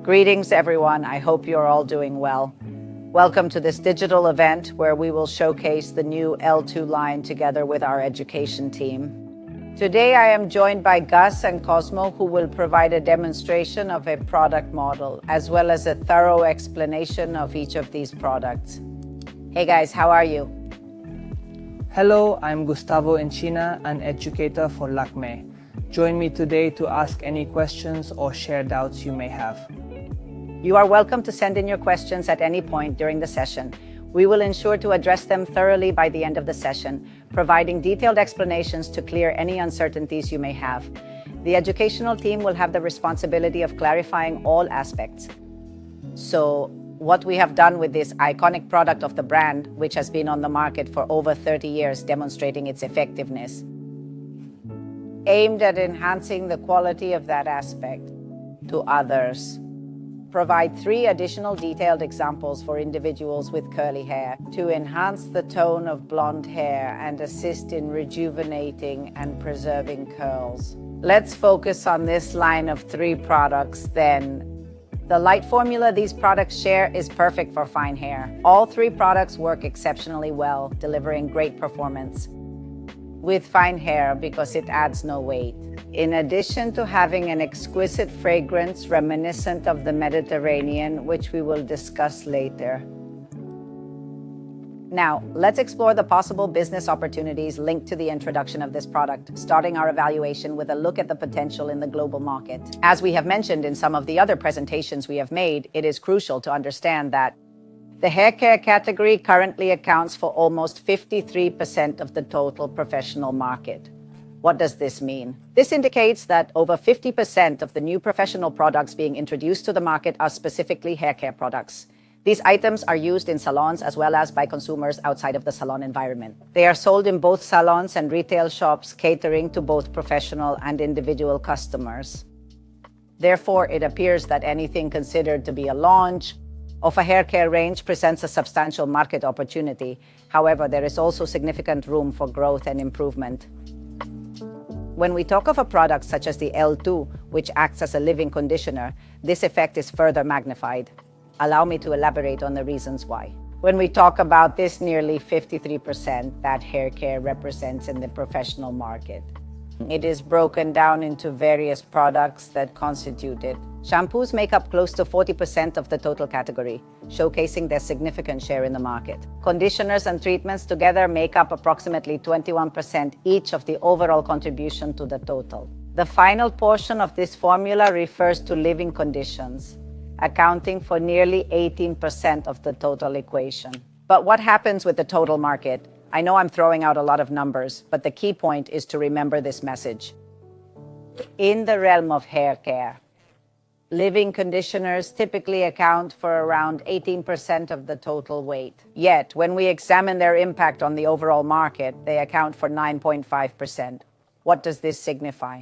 Greetings, everyone. I hope you're all doing well. Welcome to this digital event where we will showcase the new L2 line together with our education team. Today, I am joined by Gus and Cosmo, who will provide a demonstration of a product model, as well as a thorough explanation of each of these products. Hey guys, how are you? Hello, I'm Gustavo Encina, an educator for LACME. Join me today to ask any questions or share doubts you may have. You are welcome to send in your questions at any point during the session. We will ensure to address them thoroughly by the end of the session, providing detailed explanations to clear any uncertainties you may have. The educational team will have the responsibility of clarifying all aspects. So, what we have done with this iconic product of the brand, which has been on the market for over 30 years, demonstrating its effectiveness, aimed at enhancing the quality of that aspect to others. Provide 3 additional detailed examples for individuals with curly hair to enhance the tone of blonde hair and assist in rejuvenating and preserving curls. Let's focus on this line of 3 products then. The light formula these products share is perfect for fine hair. All 3 products work exceptionally well, delivering great performance with fine hair because it adds no weight. In addition to having an exquisite fragrance reminiscent of the Mediterranean, which we will discuss later. Now, let's explore the possible business opportunities linked to the introduction of this product, starting our evaluation with a look at the potential in the global market. As we have mentioned in some of the other presentations we have made, it is crucial to understand that the hair care category currently accounts for almost 53% of the total professional market. What does this mean? This indicates that over 50% of the new professional products being introduced to the market are specifically hair care products. These items are used in salons as well as by consumers outside of the salon environment. They are sold in both salons and retail shops, catering to both professional and individual customers. Therefore, it appears that anything considered to be a launch of a hair care range presents a substantial market opportunity. However, there is also significant room for growth and improvement. When we talk of a product such as the L2, which acts as a living conditioner, this effect is further magnified. Allow me to elaborate on the reasons why. When we talk about this nearly 53% that hair care represents in the professional market, it is broken down into various products that constitute it. Shampoos make up close to 40% of the total category, showcasing their significant share in the market. Conditioners and treatments together make up approximately 21% each of the overall contribution to the total. The final portion of this formula refers to living conditions, accounting for nearly 18% of the total equation. But what happens with the total market? I know I'm throwing out a lot of numbers, but the key point is to remember this message. In the realm of hair care, living conditioners typically account for around 18% of the total weight. Yet, when we examine their impact on the overall market, they account for 9.5%. What does this signify?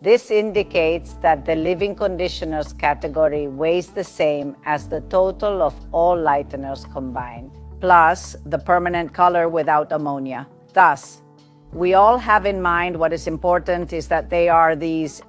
This indicates that the living conditioners category weighs the same as the total of all lighteners combined, plus the permanent color without ammonia. Thus, we all have in mind what is important is that they are these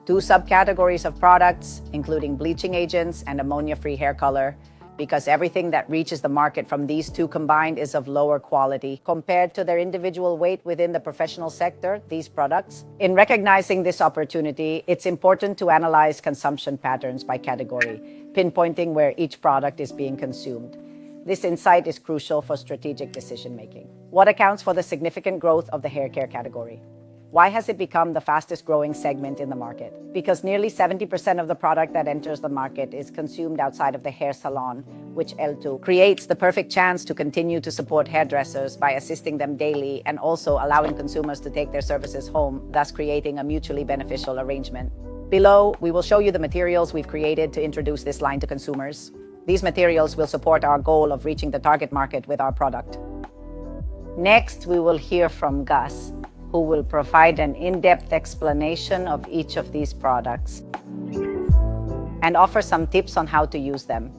2 subcategories of products, including bleaching agents and ammonia-free hair color, because everything that reaches the market from these 2 combined is of lower quality compared to their individual weight within the professional sector, these products. In recognizing this opportunity, it's important to analyze consumption patterns by category, pinpointing where each product is being consumed. This insight is crucial for strategic decision-making. What accounts for the significant growth of the hair care category? Why has it become the fastest growing segment in the market? Because nearly 70% of the product that enters the market is consumed outside of the hair salon, which L2 creates the perfect chance to continue to support hairdressers by assisting them daily and also allowing consumers to take their services home, thus creating a mutually beneficial arrangement. Below, we will show you the materials we've created to introduce this line to consumers. These materials will support our goal of reaching the target market with our product. Next, we will hear from Gus, who will provide an in-depth explanation of each of these products and offer some tips on how to use them.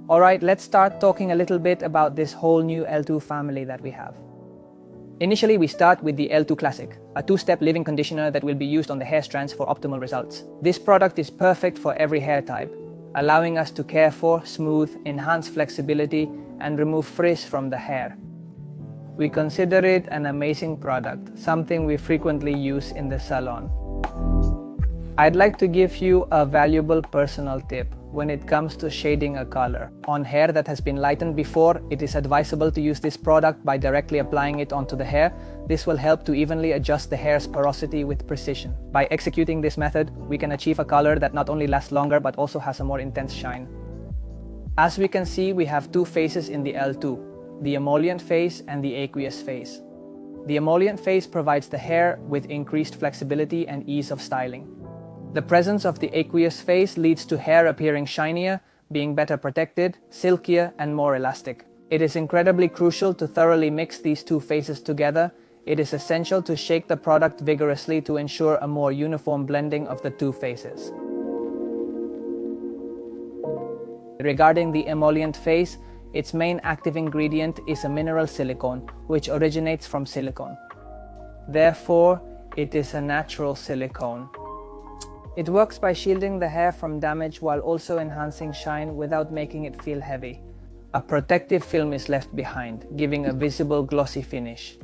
Alright, let's start talking a little bit about this whole new L2 family that we have. Initially, we start with the L2 Classic, a two-step leave-in conditioner that will be used on the hair strands for optimal results. This product is perfect for every hair type, allowing us to care for, smooth, enhance flexibility, and remove frizz from the hair. We consider it an amazing product, something we frequently use in the salon. I'd like to give you a valuable personal tip when it comes to shading a color. On hair that has been lightened before, it is advisable to use this product by directly applying it onto the hair. This will help to evenly adjust the hair's porosity with precision. By executing this method, we can achieve a color that not only lasts longer but also has a more intense shine. As we can see, we have two phases in the L2, the emollient phase and the aqueous phase. The emollient phase provides the hair with increased flexibility and ease of styling. The presence of the aqueous phase leads to hair appearing shinier, being better protected, silkier, and more elastic. It is incredibly crucial to thoroughly mix these two phases together. It is essential to shake the product vigorously to ensure a more uniform blending of the two phases. Regarding the emollient phase, its main active ingredient is a mineral silicone, which originates from silicone. Therefore, it is a natural silicone. It works by shielding the hair from damage while also enhancing shine without making it feel heavy. A protective film is left behind, giving a visible glossy finish.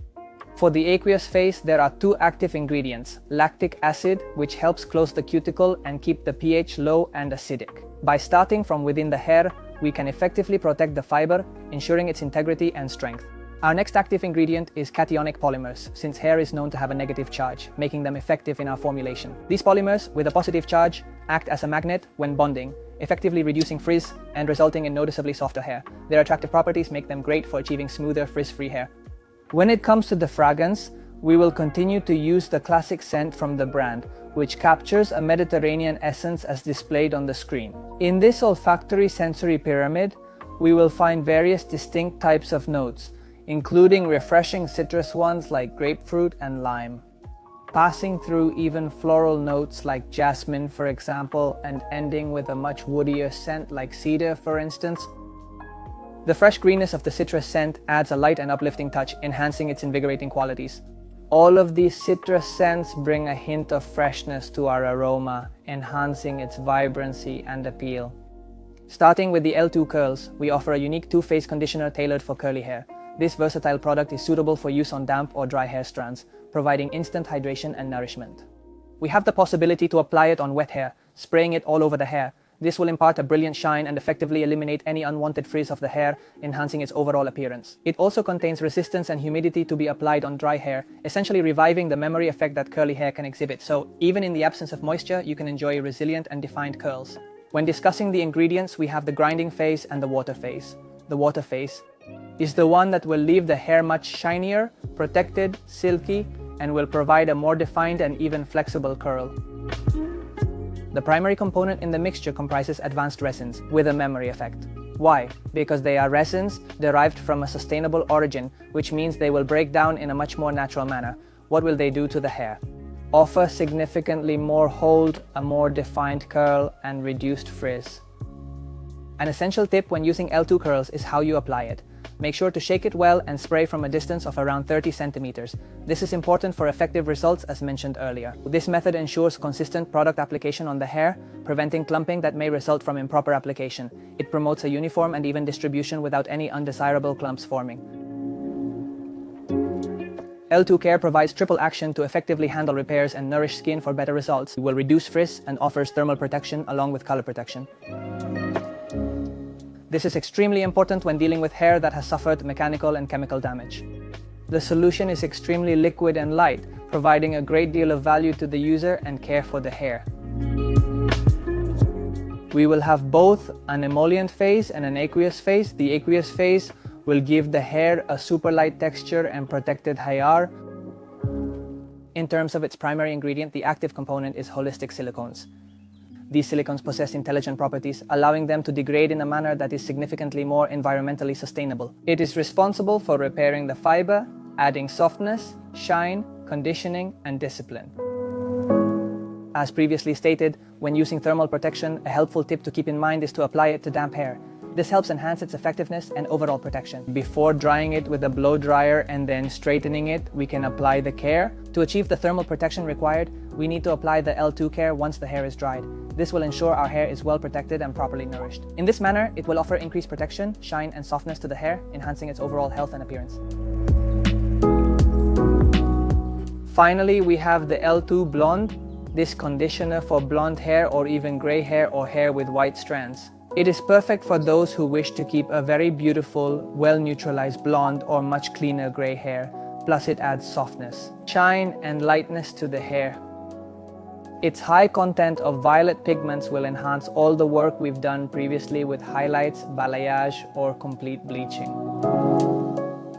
For the aqueous phase, there are two active ingredients: lactic acid, which helps close the cuticle and keep the pH low and acidic. By starting from within the hair, we can effectively protect the fiber, ensuring its integrity and strength. Our next active ingredient is cationic polymers, since hair is known to have a negative charge, making them effective in our formulation. These polymers, with a positive charge, act as a magnet when bonding, effectively reducing frizz and resulting in noticeably softer hair. Their attractive properties make them great for achieving smoother, frizz-free hair. When it comes to the fragrance, we will continue to use the classic scent from the brand, which captures a Mediterranean essence as displayed on the screen. In this olfactory sensory pyramid, we will find various distinct types of notes, including refreshing citrus ones like grapefruit and lime, passing through even floral notes like jasmine, for example, and ending with a much woodier scent like cedar, for instance. The fresh greenness of the citrus scent adds a light and uplifting touch, enhancing its invigorating qualities. All of these citrus scents bring a hint of freshness to our aroma, enhancing its vibrancy and appeal. Starting with the L2 Curls, we offer a unique two-phase conditioner tailored for curly hair. This versatile product is suitable for use on damp or dry hair strands, providing instant hydration and nourishment. We have the possibility to apply it on wet hair, spraying it all over the hair. This will impart a brilliant shine and effectively eliminate any unwanted frizz of the hair, enhancing its overall appearance. It also contains resistance and humidity to be applied on dry hair, essentially reviving the memory effect that curly hair can exhibit. So, even in the absence of moisture, you can enjoy resilient and defined curls. When discussing the ingredients, we have the grinding phase and the water phase. The water phase is the one that will leave the hair much shinier, protected, silky, and will provide a more defined and even flexible curl. The primary component in the mixture comprises advanced resins with a memory effect. Why? Because they are resins derived from a sustainable origin, which means they will break down in a much more natural manner. What will they do to the hair? Offer significantly more hold, a more defined curl, and reduced frizz. An essential tip when using L2 Curls is how you apply it. Make sure to shake it well and spray from a distance of around 30 centimeters. This is important for effective results as mentioned earlier. This method ensures consistent product application on the hair, preventing clumping that may result from improper application. It promotes a uniform and even distribution without any undesirable clumps forming. L2 Care provides triple action to effectively handle repairs and nourish skin for better results. It will reduce frizz and offers thermal protection along with color protection. This is extremely important when dealing with hair that has suffered mechanical and chemical damage. The solution is extremely liquid and light, providing a great deal of value to the user and care for the hair. We will have both an emollient phase and an aqueous phase. The aqueous phase will give the hair a super light texture and protected hayar. In terms of its primary ingredient, the active component is holistic silicones. These silicones possess intelligent properties, allowing them to degrade in a manner that is significantly more environmentally sustainable. It is responsible for repairing the fiber, adding softness, shine, conditioning, and discipline. As previously stated, when using thermal protection, a helpful tip to keep in mind is to apply it to damp hair. This helps enhance its effectiveness and overall protection. Before drying it with a blow dryer and then straightening it, we can apply the care. To achieve the thermal protection required, we need to apply the L2 care once the hair is dried. This will ensure our hair is well protected and properly nourished. In this manner, it will offer increased protection, shine, and softness to the hair, enhancing its overall health and appearance. Finally, we have the L2 Blonde. This conditioner for blonde hair or even gray hair or hair with white strands. It is perfect for those who wish to keep a very beautiful, well-neutralized blonde or much cleaner gray hair, plus it adds softness, shine and lightness to the hair. Its high content of violet pigments will enhance all the work we've done previously with highlights, balayage or complete bleaching.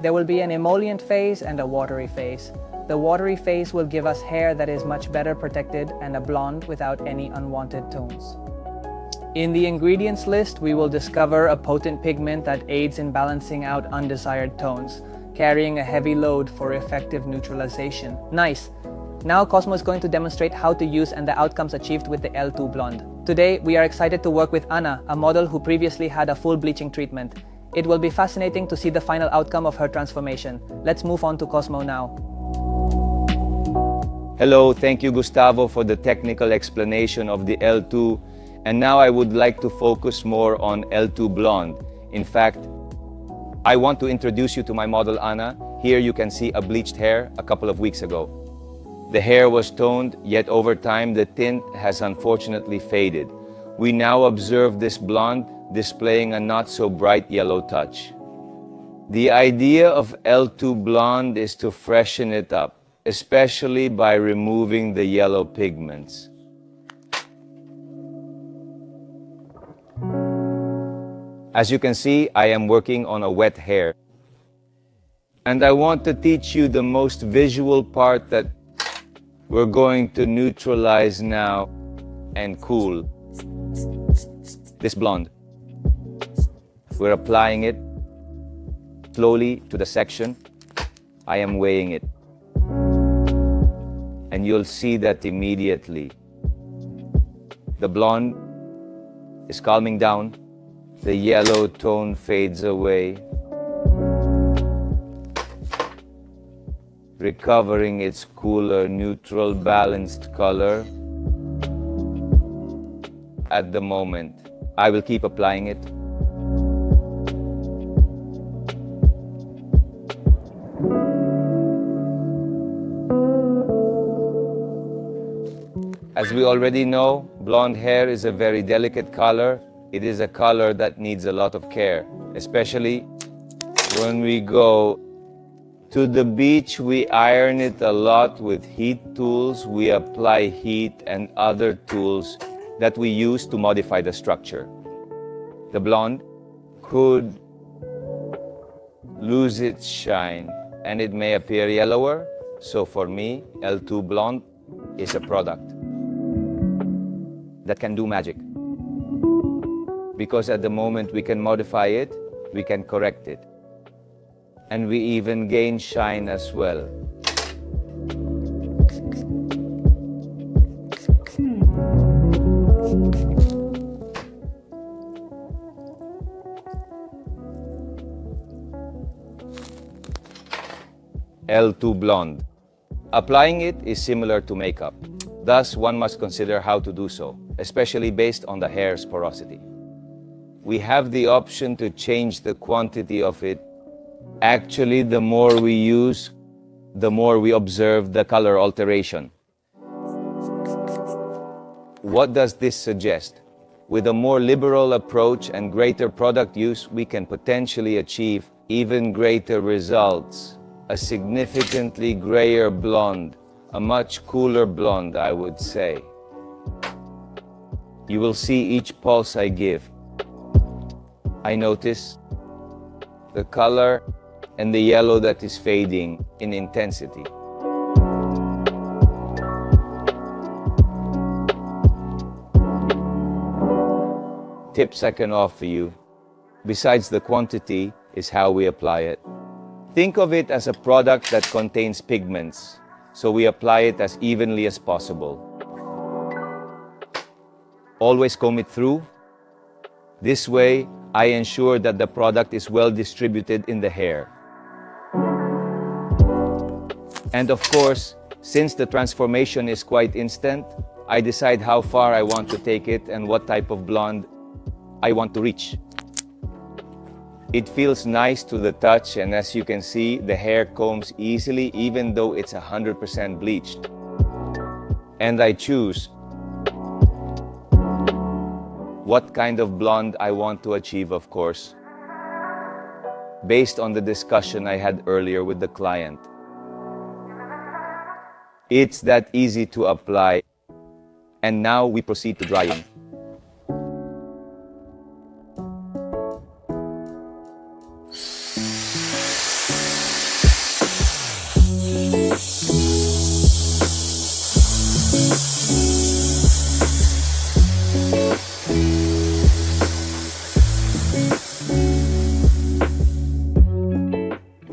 There will be an emollient phase and a watery phase. The watery phase will give us hair that is much better protected and a blonde without any unwanted tones. In the ingredients list, we will discover a potent pigment that aids in balancing out undesired tones, carrying a heavy load for effective neutralization. Nice! Now Cosmo is going to demonstrate how to use and the outcomes achieved with the L2 Blonde. Today, we are excited to work with Anna, a model who previously had a full bleaching treatment. It will be fascinating to see the final outcome of her transformation. Let's move on to Cosmo now. Hello, thank you Gustavo for the technical explanation of the L2, and now I would like to focus more on L2 Blonde. In fact, I want to introduce you to my model Anna. Here you can see a bleached hair a couple of weeks ago. The hair was toned, yet over time the tint has unfortunately faded. We now observe this blonde displaying a not so bright yellow touch. The idea of L2 Blonde is to freshen it up, especially by removing the yellow pigments. As you can see, I am working on a wet hair. And I want to teach you the most visual part that we're going to neutralize now and cool. This blonde. We're applying it slowly to the section. I am weighing it. And you'll see that immediately. The blonde is calming down, the yellow tone fades away, recovering its cooler, neutral, balanced color. At the moment, I will keep applying it. As we already know, blonde hair is a very delicate color. It is a color that needs a lot of care, especially when we go to the beach. We iron it a lot with heat tools. We apply heat and other tools that we use to modify the structure. The blonde could lose its shine and it may appear yellower. So for me, L2 Blonde is a product that can do magic. Because at the moment we can modify it, we can correct it. And we even gain shine as well. L2 Blonde. Applying it is similar to makeup. Thus, one must consider how to do so, especially based on the hair's porosity. We have the option to change the quantity of it. Actually, the more we use, the more we observe the color alteration. What does this suggest? With a more liberal approach and greater product use, we can potentially achieve even greater results. A significantly grayer blonde, a much cooler blonde, I would say. You will see each pulse I give. I notice the color and the yellow that is fading in intensity. Tips I can offer you, besides the quantity, is how we apply it. Think of it as a product that contains pigments, so we apply it as evenly as possible. Always comb it through. This way, I ensure that the product is well distributed in the hair. And of course, since the transformation is quite instant, I decide how far I want to take it and what type of blonde I want to reach. It feels nice to the touch, and as you can see, the hair combs easily even though it's 100% bleached. And I choose what kind of blonde I want to achieve, of course, based on the discussion I had earlier with the client. It's that easy to apply. And now we proceed to drying.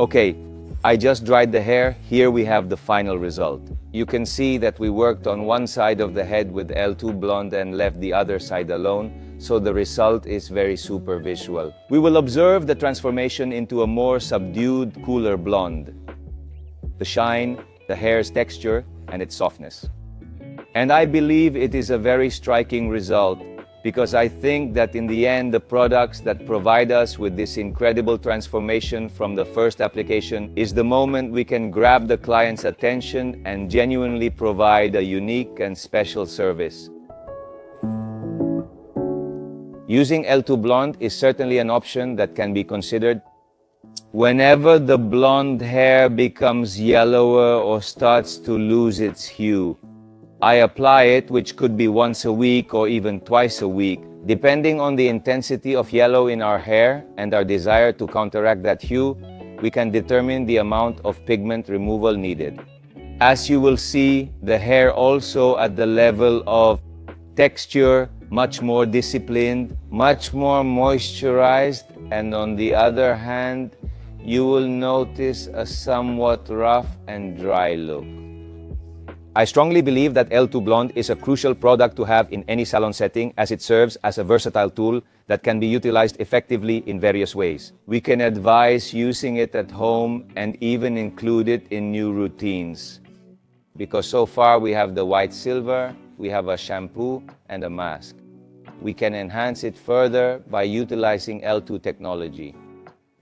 Okay, I just dried the hair. Here we have the final result. You can see that we worked on one side of the head with L2 blonde and left the other side alone, so the result is very super visual. We will observe the transformation into a more subdued, cooler blonde. The shine, the hair's texture, and its softness. And I believe it is a very striking result, because I think that in the end, the products that provide us with this incredible transformation from the first application is the moment we can grab the client's attention and genuinely provide a unique and special service. Using L2 Blonde is certainly an option that can be considered whenever the blonde hair becomes yellower or starts to lose its hue. I apply it, which could be once a week or even twice a week, depending on the intensity of yellow in our hair and our desire to counteract that hue. We can determine the amount of pigment removal needed. As you will see, the hair also at the level of texture, much more disciplined, much more moisturized, and on the other hand, you will notice a somewhat rough and dry look. I strongly believe that L2 Blonde is a crucial product to have in any salon setting, as it serves as a versatile tool that can be utilized effectively in various ways. We can advise using it at home and even include it in new routines. Because so far we have the white silver, we have a shampoo and a mask. We can enhance it further by utilizing L2 technology.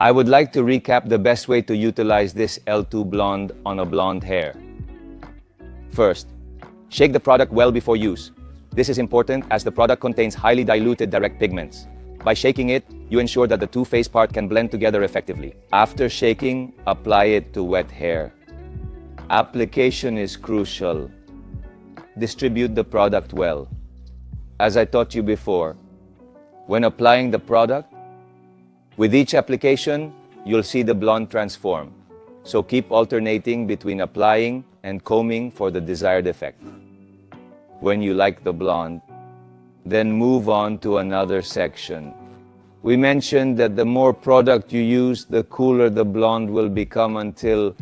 I would like to recap the best way to utilize this L2 Blonde on a blonde hair. First, shake the product well before use. This is important as the product contains highly diluted direct pigments. By shaking it, you ensure that the two face part can blend together effectively. After shaking, apply it to wet hair. Application is crucial. Distribute the product well. As I taught you before, when applying the product, with each application, you'll see the blonde transform. So keep alternating between applying and combing for the desired effect. When you like the blonde, then move on to another section. We mentioned that the more product you use, the cooler the blonde will become until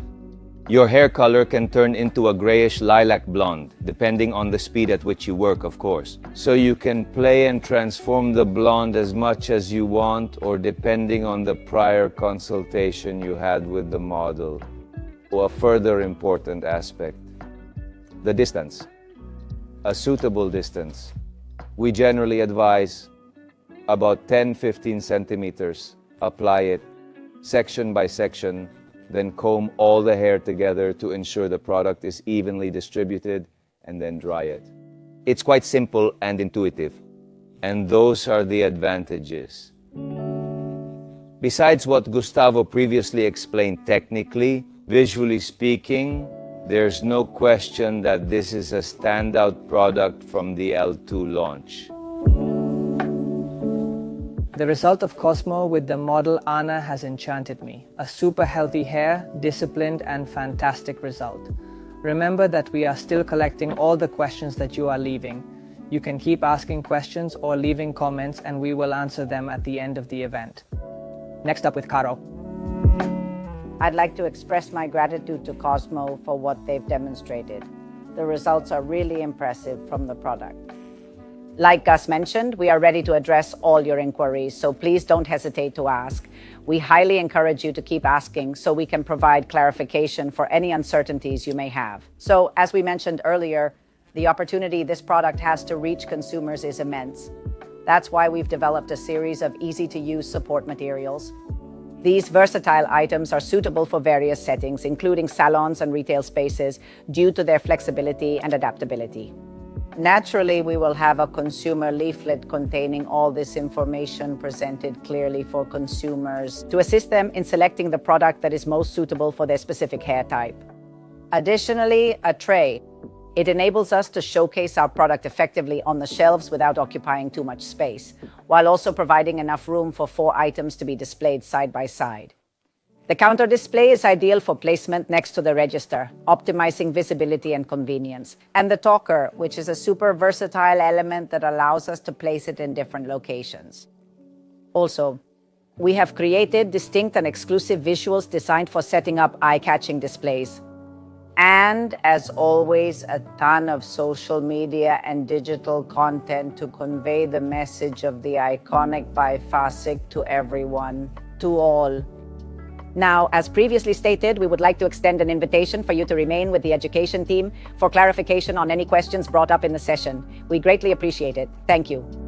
your hair color can turn into a grayish lilac blonde, depending on the speed at which you work, of course. So you can play and transform the blonde as much as you want, or depending on the prior consultation you had with the model. A further important aspect, the distance. A suitable distance. We generally advise about 10-15 centimeters. Apply it section by section, then comb all the hair together to ensure the product is evenly distributed, and then dry it. It's quite simple and intuitive, and those are the advantages. Besides what Gustavo previously explained technically, visually speaking, there's no question that this is a standout product from the L2 launch. The result of Cosmo with the model Anna has enchanted me. A super healthy hair, disciplined and fantastic result. Remember that we are still collecting all the questions that you are leaving. You can keep asking questions or leaving comments and we will answer them at the end of the event. Next up with Caro. I'd like to express my gratitude to Cosmo for what they've demonstrated. The results are really impressive from the product. Like Gus mentioned, we are ready to address all your inquiries, so please don't hesitate to ask. We highly encourage you to keep asking so we can provide clarification for any uncertainties you may have. So, as we mentioned earlier, the opportunity this product has to reach consumers is immense. That's why we've developed a series of easy-to-use support materials. These versatile items are suitable for various settings, including salons and retail spaces, due to their flexibility and adaptability. Naturally, we will have a consumer leaflet containing all this information presented clearly for consumers to assist them in selecting the product that is most suitable for their specific hair type. Additionally, a tray. It enables us to showcase our product effectively on the shelves without occupying too much space, while also providing enough room for 4 items to be displayed side by side. The counter display is ideal for placement next to the register, optimizing visibility and convenience. And the talker, which is a super versatile element that allows us to place it in different locations. Also, we have created distinct and exclusive visuals designed for setting up eye-catching displays. And, as always, a ton of social media and digital content to convey the message of the iconic biphasic to everyone, to all. Now, as previously stated, we would like to extend an invitation for you to remain with the education team for clarification on any questions brought up in the session. We greatly appreciate it. Thank you.